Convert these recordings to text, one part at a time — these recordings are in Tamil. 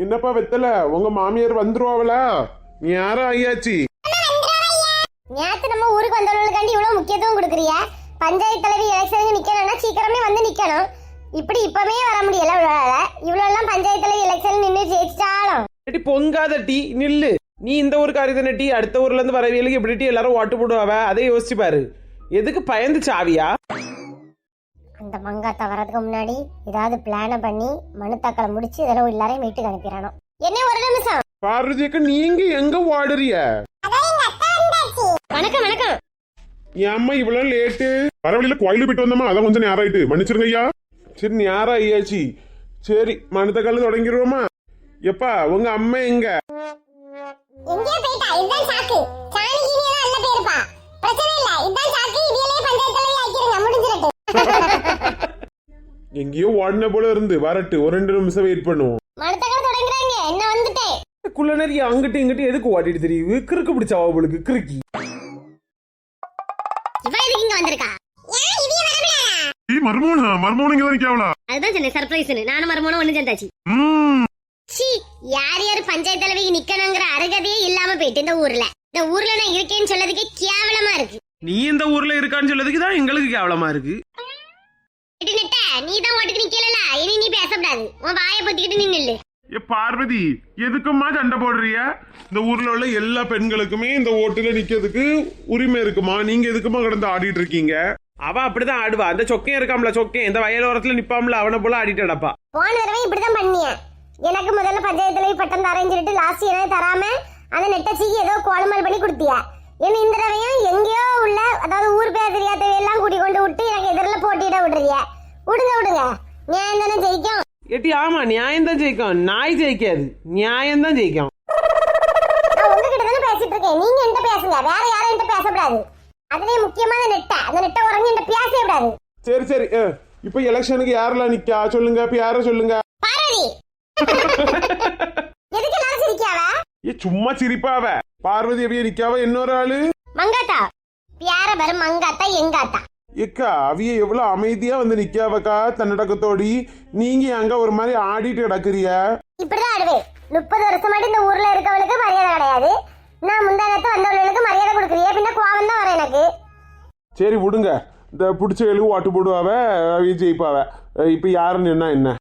என்னப்பா வெத்தல உங்க மாமியார் வந்துருவாங்களா? நீ யாரும் ஐயாச்சி நேத்து நம்ம ஊருக்கு வந்தவங்களுக்காண்டி இவ்வளவு முக்கியத்துவம் கொடுக்குறிய. பஞ்சாயத்து தலைவி எலெக்ஷனுக்கு நிக்கணும்னா சீக்கிரமே வந்து நிக்கணும். இப்படி இப்பவே வர முடியல. இவ்வளவு எல்லாம் பஞ்சாயத்து தலைவி எலெக்ஷன் நின்று ஜெயிச்சிட்டாலும் பொங்காத டீ நில்லு. நீ இந்த ஊர் காரியதான டீ, அடுத்த ஊர்ல இருந்து வரவியலுக்கு எப்படி டீ எல்லாரும் ஓட்டு போடுவாவ? அதை யோசிச்சு பாரு. எதுக்கு பயந்து சாவியா? அந்த மங்காத்தா வரதுக்கு முன்னாடி ஏதாவது பிளான பண்ணி மனு தாக்கலை முடிச்சு இதெல்லாம் எல்லாரையும் வீட்டுக்கு அனுப்பிடணும். என்ன ஒரு நிமிஷம் பார்வதிக்கு நீங்க எங்க ஓடுறிய? வணக்கம் வணக்கம். ஏம்மா இவ்வளவு லேட்டு? பரவாயில்ல, கோயிலுக்கு போயிட்டு வந்தோமா, அதான் கொஞ்சம் நேரம் ஆயிட்டு, மன்னிச்சிருங்க ஐயா. சரி நேரம் ஐயாச்சி. சரி மனத்தக்கால தொடங்கிடுவோமா? எப்பா உங்க அம்மா எங்க? எங்கே போயிட்டா? இதான் சாக்கு. சாணிகினி எல்லாம் நல்ல பேருப்பா. பிரச்சனை இல்ல. இதான் சாக்கு. இதிலே பஞ்சாயத்து தலைவி ஆக்கிருங்க, முடிஞ்சிரட்டும். எங்கேயோ ஓடின போல இருந்து வரட்டு. ஒரு 2 நிமிஷம் வெயிட் பண்ணுவோம். மனத்தக்கால தொடங்குறாங்க. என்ன வந்துட்டேன். குள்ள நிறைய அங்கிட்டு இங்கிட்டு எதுக்கு ஓட்டிட்டு தெரியுது? கிறுக்கு பிடிச்சா அவளுக்கு கிறுக்கி. இவ எதுக்கு இங்க வந்திருக்கா? ஏன் இவிய வரவில்லை? மர்மோன் இங்க வரைக்காவளா? அதுதான் சொன்னேன் சர்ப்ரைஸ்னு. நானும் மர்மோனும் ஒண்ணு சேர்ந்தாச்சு. சி யார் யார் பஞ்சாயத்து தலைவிக்கு நிக்கணுங்கிற அருகதையே இல்லாம போயிட்டு இந்த ஊர்ல நான் இருக்கேன்னு சொல்லதுக்கே கேவலமா இருக்கு. நீ இந்த ஊர்ல இருக்கான்னு சொல்லதுக்கு தான் எங்களுக்கு கேவலமா இருக்கு. நீ தான் ஓட்டுக்கு நிக்கல. இனி நீ பேசக்கூடாது. உன் வாயை பொத்திக்கிட்டு நின்னு. ஏ பார்வதி, எதுக்குமா சண்டை போடுறிய? இந்த ஊர்ல உள்ள எல்லா பெண்களுக்குமே இந்த ஓட்டுல நிக்கிறதுக்கு உரிமை இருக்குமா? நீங்க எதுக்குமா கிடந்து ஆடிட்டு இருக்கீங்க? அவ அப்படிதான் ஆடுவா. அந்த சொக்கையும் இருக்காம்ல, சொக்கேன் இந்த வயலோரத்துல நிப்பாம்ல, அவனை போல ஆடிட்டு அடப்பா. போன தடவை இப்படிதான் பண்ணிய. எனக்கு முதல்ல பஞ்சாயத்து தலைவி பட்டம் தரேன்னு சொல்லிட்டு லாஸ்ட் எனக்கு தராம அந்த நெட்டச்சிக்கு ஏதோ கோலமால் பண்ணி கொடுத்தியா. ஏன்னா இந்த தடவையும் எங்கேயோ உள்ள அதாவது ஊர் பேர் தெரியாதவையெல்லாம் கூட்டி கொண்டு விட்டு எனக்கு எதிரில் போட்டியிட விடுறிய. விடுங்க நியாயம் தானே ஜெயிக்கும். ஏட்டி ஆமா, நியாயம் தான் ஜெயிக்கும். நாய் ஜெயிக்காது, நியாயம் தான் ஜெயிக்கும். நான் உங்ககிட்ட தானே பேசிட்டு இருக்கேன். நீங்க என்கிட்ட பேசுங்க, வேற யாரும் என்கிட்ட பேசக்கூடாது. அதுலயே முக்கியமான அந்த நெட்டை உறங்கி என்கிட்ட பேசவே கூடாது. சரி இப்ப எலெக்ஷனுக்கு யாரெல்லாம் நிக்கா சொல்லுங்க. இப்ப யார சொல்லுங்க. பார்வதி எதுக்கு எல்லாரும் சிரிக்காவ? ஏ சும்மா சிரிப்பாவ. பார்வதி அவிய நிக்காவ. இன்னொரு ஆளு மங்காத்தா. யார வர மங்காத்தா எங்காத்தா? ஏக்கா அவிய எவ்வளவு அமைதியா வந்து நிக்காவக்கா தன்னடக்கத்தோடி. நீங்க அங்க ஒரு மாதிரி ஆடிட்டு கிடக்குறிய. இப்படிதான் ஆடுவேன். 30 வருஷமாட்டி இந்த ஊர்ல இருக்கவளுக்கு மரியாதை கிடையாது. நான் முந்தானத்து வந்தவர்களுக்கு மரியாதை கொடுக்குறிய. பின்ன கோவம் தான் வர எனக்கு. சரி விடுங்க. இந்த பிடிச்ச எழுவு ஓட்டு போடுவாவ, அவிய ஜெயிப்பாவ. இப்ப யாருன்னு என்ன?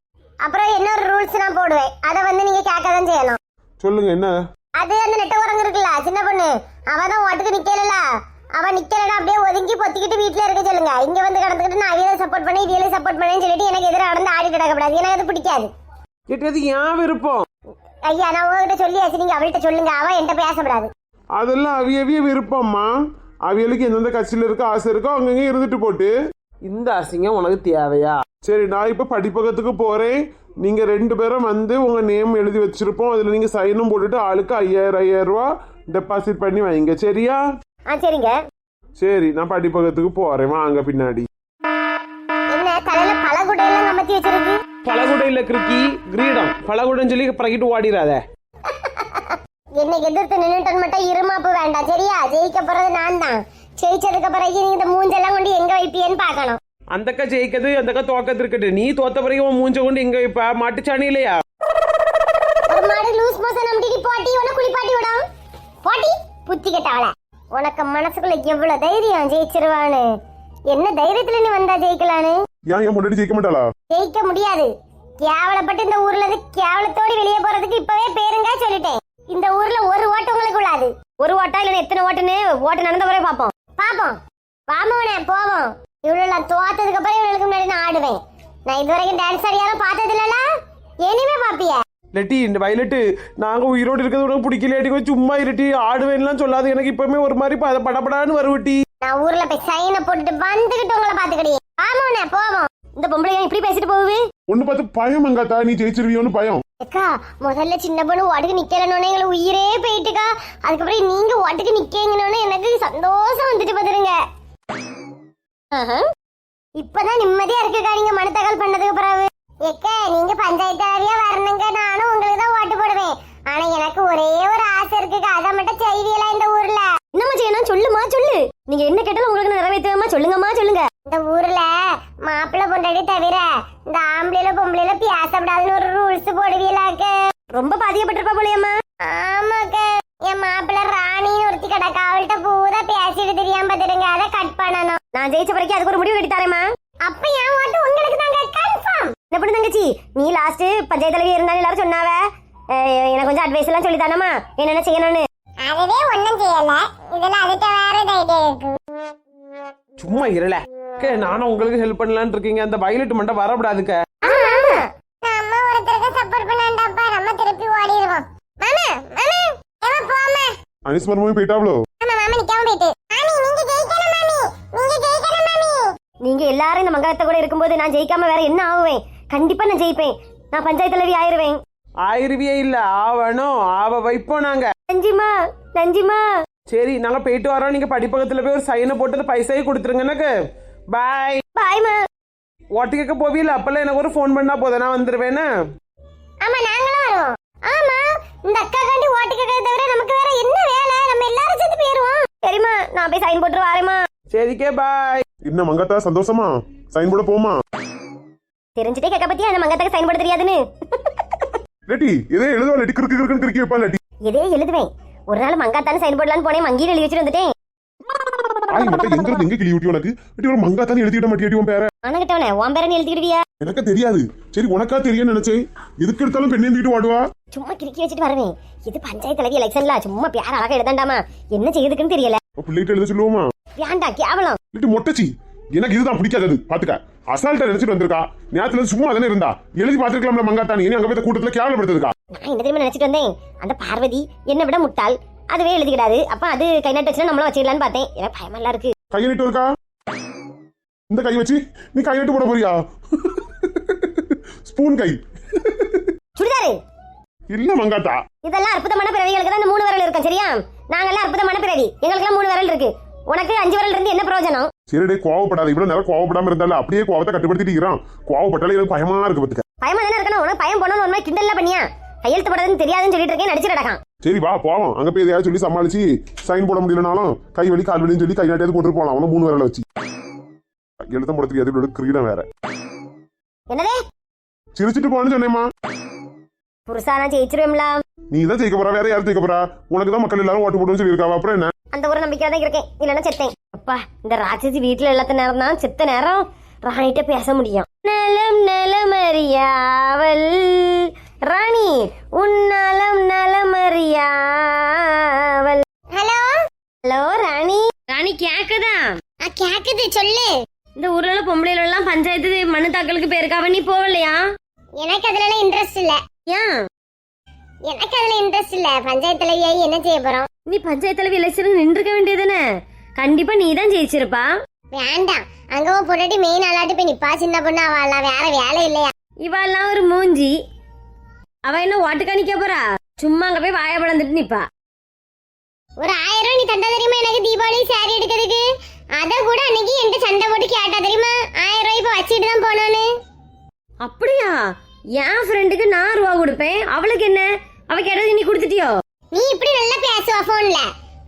அப்புறம் இன்னொரு ரூல்ஸ் நான் போடுவேன். அதை நீங்க கேட்கதான் செய்யணும். சொல்லுங்க என்ன? அது அந்த நெட்ட உரங்க இருக்குல்ல சின்ன பொண்ணு, அவதான் ஓட்டுக்கு நிக்கல. அவ நிக்கலடா அப்படியே ஒதுங்கி பொத்திக்கிட்டு வீட்டுல இருக்க சொல்லுங்க. இங்க வந்து கடந்துக்கிட்டு நான் அவியலை சப்போர்ட் பண்ணி இவியலை சப்போர்ட் பண்ணேன்னு சொல்லிட்டு எனக்கு எதிராக நடந்து ஆடி கிடக்கப்படாது. எனக்கு அது பிடிக்காது. கேட்டது ஏன் விருப்பம்? ஐயா நான் உங்ககிட்ட சொல்லியாச்சு, நீங்க அவள்கிட்ட சொல்லுங்க. அவ என்கிட்ட பேசப்படாது. அதெல்லாம் அவியவிய விருப்பம்மா. அவியலுக்கு எந்தெந்த கட்சியில இருக்க ஆசை இருக்கோ அங்கங்க இருந்துட்டு போட்டு. இந்த அசிங்கம் உனக்கு தேவையா? சரி நான் இப்ப படிப்பகத்துக்கு போறேன். நீங்க 2 பேரும் வந்து உங்க நேம் எழுதி வச்சிருப்போம். அதுல நீங்க சைனும் போட்டுட்டு ஆளுக்கு 5000 ரூபாய் டெபாசிட் பண்ணி வைங்க. சரியா? சரிங்க. சரி நான் படிப்பகத்துக்கு போறேன், வாங்க பின்னாடி. என்ன தலையில பலகுடையெல்லாம் கமத்தி வச்சிருக்கு? பலகுடை இல்ல கிறுக்கி, கிரீடம். பலகுடம் சொல்லி பறக்கிட்டு ஓடிடாத. என்னை எதிர்த்து நின்னுட்டு மட்டும் இருமாப்பு வேண்டாம். சரியா? ஜெயிக்க போறது நான் தான். ஜெயிச்சதுக்கு பிறகு நீங்க இந்த மூஞ்செல்லாம் கொண்டு எங்க வைப்பியன்னு பாக்கணும். அந்தக்கா ஜெயிக்கிறது அந்தக்கா தோக்கத்து இருக்கட்டு. நீ தோத்த பிறகு உன் மூஞ்ச கொண்டு எங்க வைப்ப? மாட்டுச்சாணி இல்லையா? ஒரு மாடு லூஸ் மோஷன் அம்டிக்கு போட்டி உன குளிப்பாட்டி விடும். போட்டி புத்தி கெட்டவள. உனக்கு மனசுக்குள்ள எவ்வளவு தைரியம் ஜெயிச்சிருவான்னு. என்ன தைரியத்துல நீ வந்தா ஜெயிக்கலான்னு? ஏன் முன்னாடி ஜெயிக்க மாட்டாளா? ஜெயிக்க முடியாது. கேவலப்பட்டு இந்த ஊர்ல இருந்து கேவலத்தோடு வெளியே போறதுக்கு இப்பவே பேருங்க சொல்லிட்டேன். இந்த ஊர்ல ஒரு ஓட்டு உங்களுக்கு உள்ளாது. ஒரு ஓட்டா இல்ல எத்தனை ஓட்டுன்னு ஓட்டு நடந்த பிறகு பாப்போம். வாமோனே போவோம். இவ்வளவு தோத்ததுக்கு அப்புறம் இவளுக்கு முன்னாடி நான் ஆடுவேன். நான் இது வரைக்கும் டான்ஸ் ஆடியாலும் பார்த்தது இல்லல. இனிமே பாப்பிய லெட்டி இந்த வயலட்டு நாங்க உயிரோடு இருக்கிறது உனக்கு பிடிக்கலையாட்டி கொஞ்சம் சும்மா இருட்டி. ஆடுவேன்லாம் சொல்லாது. எனக்கு இப்பவுமே ஒரு மாதிரி படப்படான்னு வருவட்டி. நான் ஊர்ல போய் சைனை போட்டுட்டு வந்துகிட்டு உங்களை பாத்துக்கிட்டே. வாமோனே போவோம். இந்த பொம்பளை இப்படி பேசிட்டு போகுது. ஒண்ணு பார்த்து பயம் மங்காத்தா, நீ ஜெயிச்சிருவியோன்னு பயம். அக்கா முதல்ல சின்ன பொண்ணு ஓட்டுக்கு நிக்கலன்னு எங்களை உயிரே போயிட்டுக்கா. அதுக்கப்புறம் நீங்க ஓட்டுக்கு நிக்கீங்கன்னு எனக்கு சந்தோஷம் வந்துட்டு பாத்துருங்க. இப்பதான் நிம்மதியா இருக்குக்கா நீங்க மனு தகவல் பண்ணதுக்கு பிறகு. எக்க நீங்க பஞ்சாயத்தாரியா வரணுங்க. நானும் உங்களுக்கு தான் ஓட்டு போடுவேன். ஆனா எனக்கு ஒரே ஒரு ஆசை இருக்குக்கா. அதை மட்டும் செய்தியெல்லாம் இந்த ஊர்ல என்னமா செய்யணும் சொல்லுமா சொல்லு. நீங்க என்ன கேட்டாலும் உங்களுக்கு நிறைவேற்றுமா சொல்லுங்கம்மா சொல்லுங்க. இந்த ஊர்ல மாப்பிள்ளை பொண்டாட்டி தவிர இந்த ஆம்பளையில பொம்பளையில பேசப்படாதுன்னு ஒரு ரூல்ஸ் போடுவீங்களாக்க. ரொம்ப பாதிக்கப்பட்டிருப்பா போலியம்மா. ஆமாக்க, என் மாப்பிள்ள ராணின்னு ஒருத்தி கிடக்கா, அவள்கிட்ட பூரா பேசிட்டு தெரியாம பாத்துடுங்க, அதை கட் பண்ணணும். நான் ஜெயிச்ச வரைக்கும் அதுக்கு ஒரு முடிவு கட்டி தரேம்மா. அப்ப என் ஓட்டு உங்களுக்கு தாங்க கன்ஃபார்ம். என்ன பண்ணு தங்கச்சி, நீ லாஸ்ட் பஞ்சாயத்து தலைவி இருந்தாலும் எல்லாரும் சொன்னாவ, எனக்கு கொஞ்சம் அட்வைஸ் எல்லாம் சொல்லி தானம்மா என்னென்ன செய்யணும்னு. அதுவே ஒண்ணும் செய்யல, இதெல்லாம் அதுக்கு வேற ஐடியா இருக்கு. சும்மா இருல நானும் உங்களுக்கு ஹெல்ப் பண்ணலான்னு இருக்கீங்க. அந்த வயலட் மண்டை வரக்கூடாதுக்க. நம்ம ஒருத்தருக்கு சப்போர்ட் பண்ணாண்டாப்பா, நம்ம திருப்பி ஓடிடுவோம். மாமா மாமா எவ போமா. அனிஸ் மர்மமே போயிட்டாவளோ? ஆமா மாமா நிக்காம போயிட்டு. மாமி நீங்க ஜெயிக்கணும் மாமி, நீங்க ஜெயிக்கணும் மாமி. நீங்க எல்லாரும் இந்த மங்களத்தை கூட இருக்கும்போது நான் ஜெயிக்காம வேற என்ன ஆவேன்? கண்டிப்பா நான் ஜெயிப்பேன். நான் பஞ்சாயத்து தலைவி ஆயிருவேன். ஆயிருவியே இல்ல, ஆவணும். ஆவ வைப்போம் நாங்க. நஞ்சிமா நஞ்சிமா. சரி நாங்க போயிட்டு வரோம். நீங்க படிப்பகத்துல போய் ஒரு சைனை போட்டு பைசாயை கொடுத்துருங்க எனக்கு. பாய். பாய்மா. ஓட்டு கேட்க போவீல, அப்பெல்லாம் எனக்கு ஒரு ஃபோன் பண்ணா போதும், நான் வந்துருவேன்னு. ஆமா நாங்களும் வருவோம். ஆமா இந்த அக்கா காண்டி ஓட்டு கேட்கறத தவிர நமக்கு வேற என்ன வேலை? நம்ம எல்லாரும் சேர்ந்து போயிருவோம். சரிம்மா, நான் போய் சைன் போட்டு வரேம்மா. சரிக்கே பாய். என்ன மங்காத்தா சந்தோஷமா? சைன் போட போமா? தெரிஞ்சுட்டே கேட்க பத்தியா அந்த மங்கத்துக்கு சைன் போட தெரியாதுன்னு. லெட்டி இதே எழுதுவா லெட்டி, கிறுக்கு கிறுக்குன்னு கிறுக்கி வைப்பா லெட்டி. இதே எழுதுவேன். ஒரு நாள் மங்காத்தானே சைன் போடலான்னு போனேன், மங்கியில் எழுதி வச்சுட்டு வந்துட்டேன். ஆய் மட்டும் எங்க இருந்து எங்க கிளி விட்டி உனக்கு? லெட்டி ஒரு மங்காத்தானே எழுதிட மாட்டியாட்டி உன் பேர? அணகிட்டவனே உன் பேரன்னு எழுதிக்கிடுவியா? எனக்கு தெரியாது. சரி உனக்கா தெரியும் நினைச்சேன். எதுக்கு எடுத்தாலும் பெண்ணே தூக்கிட்டு வாடுவா. சும்மா கிறுக்கி வச்சுட்டு வருவேன். இது பஞ்சாயத்து தலைவி எலெக்ஷன்ல சும்மா பேர அழகா எழுதாண்டாமா, என்ன செய்யுதுக்குன்னு தெரியல. பிள்ளைகிட்ட எழுத சொல்லுவோமா? வேண்டாம் கேவலம். லெட்டி மொட்டச்சி, எனக்கு இதுதான் பிடிக்காதது. பாத்துக்க, அசால்ட்டா நினைச்சிட்டு வந்திருக்கா. நேரத்துல சும்மா தானே இருந்தா, எழுதி பாத்துருக்கலாம்ல மங்காத்தானி. இனி அங்க போய் கூட்டத்துல கேவலப்படுத்துக்கா. நான் என்ன தெரியுமா நினைச்சிட்டு வந்தேன், அந்த பார்வதி என்னை விட முட்டாள், அதுவே எழுதிக்கிடாது. அப்ப அது கை நட்டு வச்சுன்னா நம்மளும் வச்சுக்கலான்னு பார்த்தேன். எனக்கு பயமெல்லாம் இருக்கு. கையை நீட்டு இருக்கா? இந்த கை வச்சு நீ கை நட்டு போட போறியா? ஸ்பூன் கை சுடிதாரு இல்ல மங்காத்தா. இதெல்லாம் அற்புதமான பிறவிகளுக்கு தான் இந்த 3 விரல் இருக்கும். சரியா? நாங்கெல்லாம் அற்புதமான பிறவி, எங்களுக்கெல்லாம் 3 விரல் இருக்கு. உனக்கு 5 விரல் இருந்து என்ன பிரயோஜனம்? சரிடே, கோவப்படாத. இவ்வளவு நேரம் கோவப்படாம இருந்தாலும் அப்படியே கோவத்தை கட்டுப்படுத்திட்டு இருக்கிறான். கோவப்பட்டாலே எனக்கு பயமா இருக்கு பத்துக்க. பயமா தானே இருக்கணும். உனக்கு பயம் போனோம் ஒரு மாதிரி கிண்டல் பண்ணியா? கையெழுத்து போடுறதுன்னு தெரியாதுன்னு சொல்லிட்டு இருக்கேன், நடிச்சு நடக்கான். சரி வா போவோம். அங்க போய் எதையாவது சொல்லி சமாளிச்சு சைன் போட முடியலனாலும் கை வலி கால் வலின்னு சொல்லி கை நாட்டியாவது போட்டு போலாம். அவனை 3 விரல வச்சு எழுத்தம் போடுறதுக்கு எதுக்கு கிரீடம் வேற. என்னதே சிரிச்சிட்டு போன்னு சொன்னேம்மா. புருஷா நான் ஜெயிச்சிருவேன்ல. நீ தான் ஜெயிக்க போறா, வேற யாரும் ஜெயிக்க போறா? உனக்கு தான் மக்கள் எல்லாரும் ஓட்டு போடுன்னு சொல்லியிருக்காவா. அப்புறம் என்ன? அந்த ஒரு நம்பிக்கையா தான் இருக்கேன், இல்லைன்னா செத்தேன். அப்பா இந்த ராட்சசி வீட்டுல இல்லாத நேரம் தான் செத்த நேரம் ராணிகிட்ட பேச முடியும். நலம் நலமறியாவல் ராணி உன்னாலம் நலமறியாவல். ஹலோ ஹலோ ராணி. ராணி கேக்குதா? கேக்குது, சொல்லு. இந்த ஊர்ல பொம்பளைல எல்லாம் பஞ்சாயத்து மனு தாக்கலுக்கு போயிருக்காவ, நீ போகலையா? எனக்கு அதுல இன்ட்ரெஸ்ட் இல்ல. ஏன்? எனக்கு அதுல இன்ட்ரெஸ்ட் இல்ல. பஞ்சாயத்து தலைவியா என்ன செய்ய போறோம்? நீ பஞ்சாயத்து தலைவி எலெக்ஷன் நின்றுக்க வேண்டியதுதானே? கண்டிப்பா நீ தான் ஜெயிச்சிருப்பா. வேண்டாம், அங்க போட்டுட்டு மெயின் ஆளாட்டு போய் நிப்பா. சின்ன பொண்ணு அவள் வேற வேலை இல்லையா? இவெல்லாம் ஒரு மூஞ்சி. அவ என்ன ஓட்டுக்கா நிக்க போறா? சும்மா அங்க போய் வாய பழந்துட்டு நிப்பா. ஒரு 1000 நீ தந்தா தெரியுமா எனக்கு தீபாவளி சாரி எடுக்கிறதுக்கு? அத கூட அன்னைக்கு என்கிட்ட சண்டை போட்டு கேட்டா தெரியுமா? 1000 ரூபாய் இப்ப வச்சிட்டு தான் போனானு. அப்படியா? என் ஃப்ரெண்டுக்கு நான் ரூபா கொடுப்பேன், அவளுக்கு என்ன? அவ கேட்டது நீ கொடுத்துட்டியோ? நீ இப்படி நல்லா பேசுவா போன்ல.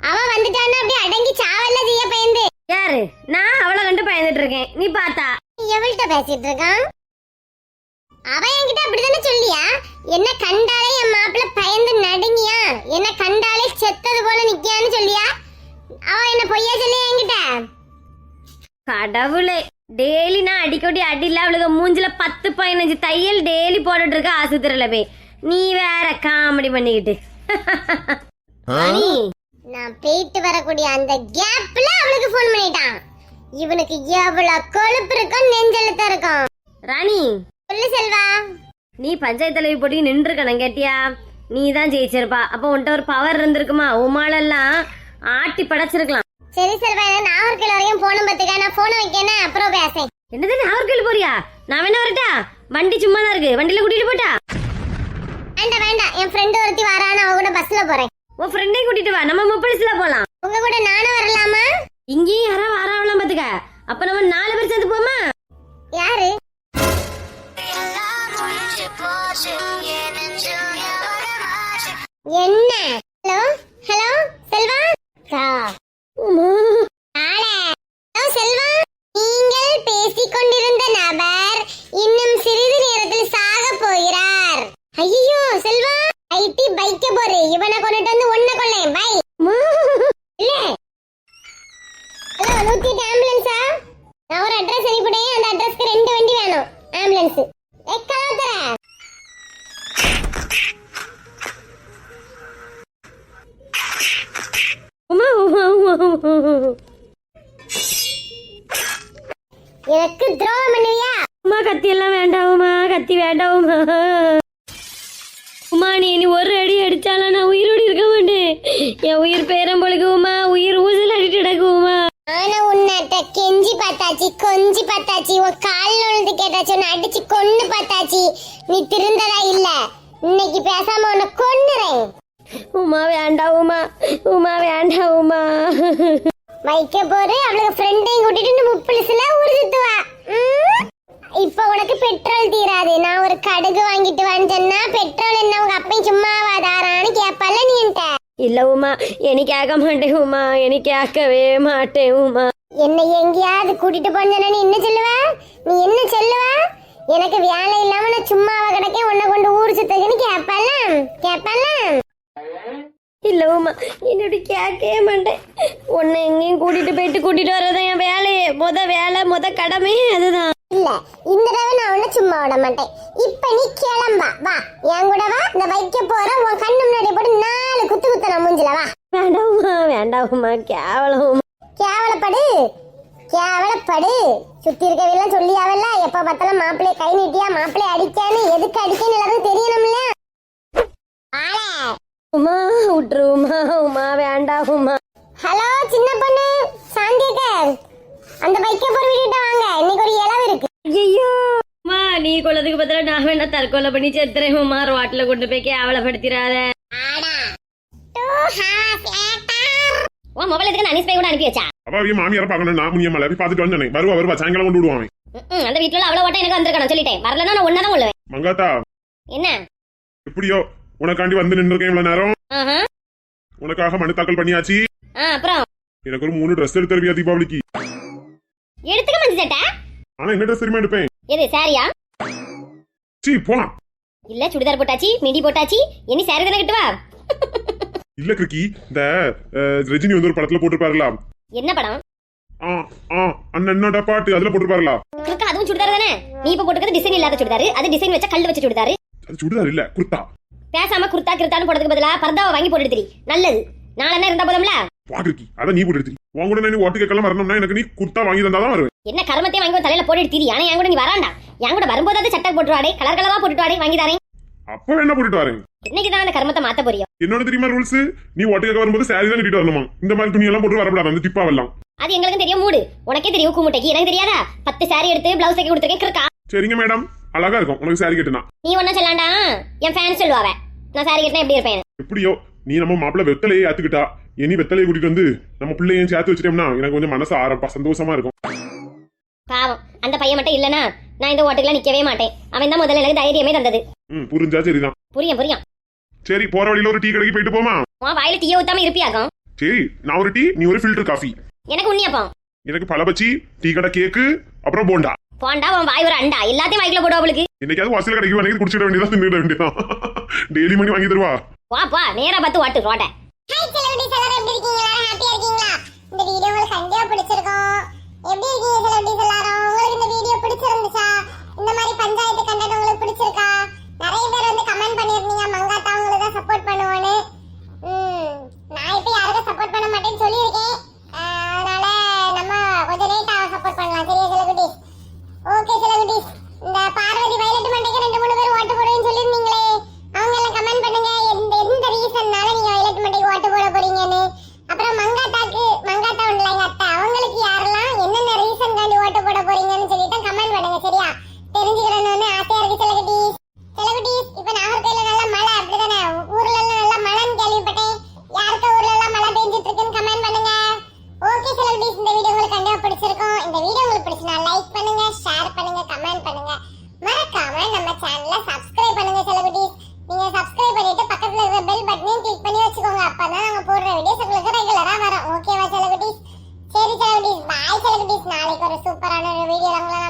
அவ வந்துட்டான்னா அப்படியே அடங்கி சாவல்ல செய்ய பயந்து. யாரு? நான் அவளை கண்டு பயந்துட்டு இருக்கேன், நீ பார்த்தா? எவள்கிட்ட பேசிட்டு இருக்கான்? அவ என்கிட்ட அப்படிதானே சொல்லியா? என்ன கண்டாலே என் மாப்பிள்ள பயந்து நடுங்கியா, என்ன கண்டாலே செத்தது போல நிக்கியான்னு சொல்லியா? அவ என்ன பொய்யா சொல்லியா என்கிட்ட? கடவுளே, டெய்லி நான் அடிக்கடி அடியில அவளுக்கு மூஞ்சில 10-15 தையல் டெய்லி போட்டுட்டு இருக்க ஆஸ்பத்திரியில போய். நீ வேற காமெடி பண்ணிக்கிட்டு. நான் போயிட்டு வரக்கூடிய அந்த கேப்ல அவளுக்கு போன் பண்ணிட்டான். இவனுக்கு எவ்வளவு கொழுப்பு இருக்கும், நெஞ்செழுத்த இருக்கும். ராணி சொல்லு செல்வா. நீ பஞ்சாயத்து தலைவி போட்டி நின்றுக்கணும் கேட்டியா? நீ தான் ஜெயிச்சிருப்பா. அப்ப உன்கிட்ட ஒரு பவர் இருந்திருக்குமா? உமாலெல்லாம் ஆட்டி படைச்சிருக்கலாம். சரி செல்வா, நாகர்கோவில் வரையும் போன பத்துக்கா. நான் போன வைக்கேன், அப்புறம் பேசேன். என்னது நாகர்கோவில் போறியா? நான் வேணா வரட்டா? வண்டி சும்மா தான் இருக்கு, வண்டியில கூட்டிட்டு போட்டா? வேண்டாம் வேண்டாம், என் ஃப்ரெண்டு ஒருத்தி வரான்னு அவ கூட பஸ்ல போறேன். உன் ஃப்ரெண்டையும் கூட்டிட்டு வா, நம்ம முப்பலிஸ்ல போலாம். உங்க கூட நானும் வரலாமா? இங்கேயும் யாரா வாராவலாம் பாத்துக்க. அப்ப நம்ம 4 பேர் சேர்ந்து போமா? யாரு? என்ன? Hello hello Selva. Hello Selva, நீங்கள் பேசிக் கொண்டிருந்த நபர் இன்னும் சிறிது நேரத்தில் சாக போகிறார். ஐயோ செல்வா, போரு இவனை கொண்டுட்டு வந்து ஒன்ன கொள்ளேன் பை இல்ல ஹலோ 108 ஆம்புலன்ஸா நான் ஒரு அட்ரஸ் அனுப்பிட்டேன் அந்த அட்ரஸ்க்கு 2 வண்டி வேணும் ஆம்புலன்ஸ் எக்கலாதர எனக்கு துரோகம் பண்ணுவியா உமா கத்தி எல்லாம் வேண்டாவுமா கத்தி வேண்டாவுமா உமா நீ ஒரு அடி அடிச்சாலும் நான் உயிரோடு இருக்க மாட்டேன் என் உயிர் பேரம் பொழுகுமா உயிர் ஊசல் அடிட்டு கிடக்குமா ஆனா உன்னட்ட கெஞ்சி பார்த்தாச்சு கொஞ்சி பார்த்தாச்சு உன் கால்ல விழுந்து கேட்டாச்சு உன்னை அடிச்சு கொன்னு பார்த்தாச்சு நீ திருந்ததா இல்ல இன்னைக்கு பேசாம உன்னை கொன்னுறேன் உமா வேண்டாவுமா உமா வேண்டாவுமா வைக்க போரு அவளுக்கு ஃப்ரெண்டையும் கூட்டிட்டு முப்பிளிசுல ஊர் சுத்துவா இப்ப உனக்கு பெட்ரோல் தீராது நான் ஒரு கடுகு வாங்கிட்டு வந்தேன்னா பெட்ரோல் என்ன உங்க அப்பையும் சும்மாவா தாரான்னு கேப்பால நீ என்கிட்ட இல்ல உமா என்னை கேட்க மாட்டேன் உமா என்னை கேட்கவே மாட்டேன் உமா என்னை எங்கேயாவது கூட்டிட்டு போனா நீ என்ன சொல்லுவ நீ என்ன சொல்லுவ எனக்கு வேலை இல்லாம நான் சும்மாவா கிடக்கேன் உன்னை கொண்டு ஊர் சுத்துக்குன்னு கேப்பால இல்ல உமா என்னோட கேட்கவே மாட்டேன் உன்னை எங்கேயும் கூட்டிட்டு வர்றதான் என் வேலையே முத கடமை அதுதான் இல்ல இந்த தடவை நான் உன்னை சும்மா விட மாட்டேன் இப்ப நீ கிளம்பா வா என் கூட வா இந்த வைக்க போற உன் கண்ணு முன்னாடி போட்டு 4 குத்து குத்த நான் மூஞ்சில வா வேண்டாவுமா கேவலம் கேவலப்படு சுத்தி இருக்கவெல்லாம் சொல்லியாவல்ல எப்ப பார்த்தாலும் மாப்பிள்ளைய கை நீட்டியா மாப்பிள்ளைய அடிக்கான்னு எதுக்கு அடிக்கன்னு எல்லாரும் தெரியணும்ல உமா விட்டுரு உமா வேண்டாவுமா ஹலோ சின்ன பொண்ணு சாந்தியக்கர் அந்த வைக்க போற வீட்டுட்ட வாங்க இன்னைக்கு ஒரு இளவு இருக்கு ஐயோ உமா நீ கொள்ளதுக்கு பதிலா நான் வேணா தற்கொலை பண்ணி செத்துறேன் உமா ரோட்ல கொண்டு போய் கேவலப்படுத்திடாத உன் மொபைல் எதுக்கு அனிஸ் பை கூட அனுப்பி வச்சா அவ மாமியார பாக்கணும் நான் முனியம்மா போய் பாத்துட்டு வந்தேன் வருவா சாயங்காலம் கொண்டு விடுவாங்க அந்த வீட்டுல அவ்வளவு ஓட்ட எனக்கு வந்திருக்கணும் சொல்லிட்டேன் வரலன்னா நான் ஒன்னதான் கொள்ளுவேன் மங்காத்தா என்ன எப்படியோ உனக்காண்டி வந்து நின்றுருக்கேன் இவ்வளவு நேரம் உனக்காக மனு தாக்கல் பண்ணியாச்சு அப்புறம் எனக்கு ஒரு 3 ட்ரெஸ் எடுத்து தருவியா தீபாவளிக்கு எடுத்துக்க மஞ்ச சட்டை ஆனா என்ன ட்ரெஸ் தெரியுமா எடுப்பேன் எது சாரியா சீ போலாம் இல்ல சுடிதார் போட்டாச்சு மிடி போட்டாச்சு இனி சாரி தானே கிட்டுவா இல்ல கிருக்கி இந்த ரஜினி வந்து ஒரு படத்துல போட்டுருப்பாருல என்ன படம் அண்ணனோட பாட்டு அதுல போட்டுருப்பாருல கிறுக்கு அதுவும் சுடிதார் தானே நீ இப்ப போட்டுக்கிறது டிசைன் இல்லாத சுடிதார் அது டிசைன் வச்ச கல் வச்ச சுடிதார் அது சுடிதார் இல்ல குர்தா பேசாம குர்தா கிருத்தான்னு போடுறதுக்கு பதிலா பர்தாவை வாங்கி போட்டு தெரியும் நல்லது நாளை என்ன இருந்தா போதும்ல பாக்குறீ அத நீ போட்டு எடுத்து உன் கூட நீ ஓட்டு கேட்கலாம் வரணும்னா எனக்கு நீ குர்தா வாங்கி தந்தாதான் வருவேன் என்ன கர்மத்தையும் வாங்கி தலையில போட்டு எடுத்து ஆனா என் கூட நீ வராண்டா என் கூட வரும்போது அது சட்டை போட்டு வாடே கலர் கலரா போட்டுட்டு வாடே வாங்கி தரேன் அப்ப என்ன போட்டுட்டு வரேன் இன்னைக்கு தான் அந்த கர்மத்தை மாத்த போறியோ என்னோட தெரியுமா ரூல்ஸ் நீ ஓட்டு கேட்க வரும்போது சாரி தான் கட்டிட்டு வரணுமா இந்த மாதிரி துணி எல்லாம் போட்டு வரக்கூடாது அந்த டிப்பாவெல்லாம் அது எங்களுக்கு தெரியும் மூடு உனக்கே தெரியும் கூமுட்டைக்கு எனக்கு தெரியாதா 10 சாரி எடுத்து பிளவுஸ் தைக்க கொடுத்துருக்கேன் கிறுக்கா சரிங்க மேடம் அழகா இருக்கும் உனக்கு சாரி கட்டுனா நீ ஒன்னும் சொல்லாண்டா என் ஃபேன் சொல்லுவாவ நான் சாரி கட்டினா எப்படி இருப்பேன் எப்படியோ நீ நம்ம மாப்பிள்ள வெத்தலையே ஏத்துக்கிட்டா இனி வெத்தலையை கூட்டிட்டு வந்து நம்ம பிள்ளையும் சேர்த்து வச்சிட்டோம்னா எனக்கு கொஞ்சம் மனசு ஆரப்பா சந்தோஷமா இருக்கும் பாவம் அந்த பையன் மட்டும் இல்லனா நான் இந்த ஓட்டுல நிக்கவே மாட்டேன் அவன் தான் முதல்ல எனக்கு தைரியமே தந்தது புரிஞ்சா சரிதான் புரியும் சரி போற வழியில ஒரு டீ கடைக்கு போயிட்டு போமா உன் வாயில டீய ஊத்தாம இருப்பியாக்கும் சரி நான் ஒரு டீ நீ ஒரு ஃபில்டர் காஃபி எனக்கு உண்ணியப்பம் எனக்கு பழபச்சி டீ கடை கேக்கு அப்புறம் போண்டா போண்டா உன் வாய் ஒரு அண்டா எல்லாத்தையும் வாய்க்குள்ள போடுவா அவளுக்கு இன்னைக்காவது வாசல் கடைக்கு வாங்கி குடிச்சிட வேண்டியதான் தின்னுட வேண்டியதான் டெய்லி மணி வாங்கி தருவா வா நேரா பார்த்து ஓட்டு ரோட ஹாய் செலிபிரிட்டிஸ் எல்லாரும் எப்படி இருக்கீங்க எல்லாரும் ஹாப்பியா இருக்கீங்களா இந்த வீடியோ உங்களுக்கு கண்டிப்பா பிடிச்சிருக்கும் எப்படி இருக்கீங்க செலிபிரிட்டிஸ் எல்லாரும் உங்களுக்கு இந்த வீடியோ பிடிச்சிருந்துச்சா இந்த மாதிரி பஞ்சாயத்து கண்டென்ட் உங்களுக்கு பிடிச்சிருக்கா நிறைய பேர் வந்து கமெண்ட் பண்ணிருந்தீங்க மங்காத்தா உங்களுக்கு தான் சப்போர்ட் பண்ணுவோன்னு நான் இப்ப யாருக்கும் சப்போர்ட் பண்ண மாட்டேன்னு சொல்லியிருக்கேன் அதனால நம்ம கொஞ்சம் லேட்டா சப்போர்ட் பண்ணலாம் சரியா செலிபிரிட்டிஸ் ஓகே செலிபிரிட்டிஸ் இந்த பார்வதி வயலட் மண்டைக்கு 2-3 பேர் ஓட்டு போடுவேன்னு சொல்லிருந்தீங்களே அவங்க எல்லாம் கமெண்ட் பண்ணுங்க எந்த ரீசன்னால நீங்க வயலட் மண்டைக்கு ஓட்டு போட போறீங்கன்னு அப்புறம் மங்காத்தா உண்டல எங்க அத்தை அவங்களுக்கு யாரெல்லாம் என்னென்ன ரீசன் காண்டி ஓட்டு போட போறீங்கன்னு சொல்லிட்டு கமெண்ட் பண்ணுங்க சரியா தெரிஞ்சுக்கணும்னு ஆசையா இருக்கு செலிபிரிட்டிஸ் இப்ப நாகர்கோயில நல்ல மழை அப்படிதானே ஊர்ல எல்லாம் நல்ல மழைன்னு கேள்விப்பட்டேன் யாருக்கு ஊர்ல எல்லாம் மழை பெஞ்சிட்டு இருக்குன்னு கமெண்ட் பண்ணுங்க ஓகே செலிபிரிட்டிஸ் இந்த வீடியோ உங்களுக்கு கண்டிப்பா பிடிச்சிருக்கும் இந்த வீடியோ உங்களுக்கு பிடிச்சினா லைக் பண்ணுங்க ஷேர் பண்ணுங்க கமெண்ட் பண்ணுங்க மறக்காம நம்ம சேனலை சப்ஸ்கிரைப் பண்ணுங்க செலிபிரிட்டிஸ் நீங்க சப்ஸ்கிரைப் பண்ணிட்டு பக்கத்துல இருக்கிற பெல் பட்டனையும் கிளிக் பண்ணி வச்சுக்கோங்க அப்பதான் நாங்க போடுற வீடியோஸ் உங்களுக்கு ரெகுலரா வரும் ஓகேவா செலிபிரிட்டிஸ் சரி செலிபிரிட்டிஸ் பாய் செலிபிரிட்டிஸ் நாளைக்கு ஒரு சூப்பரான வீடியோ உங்களை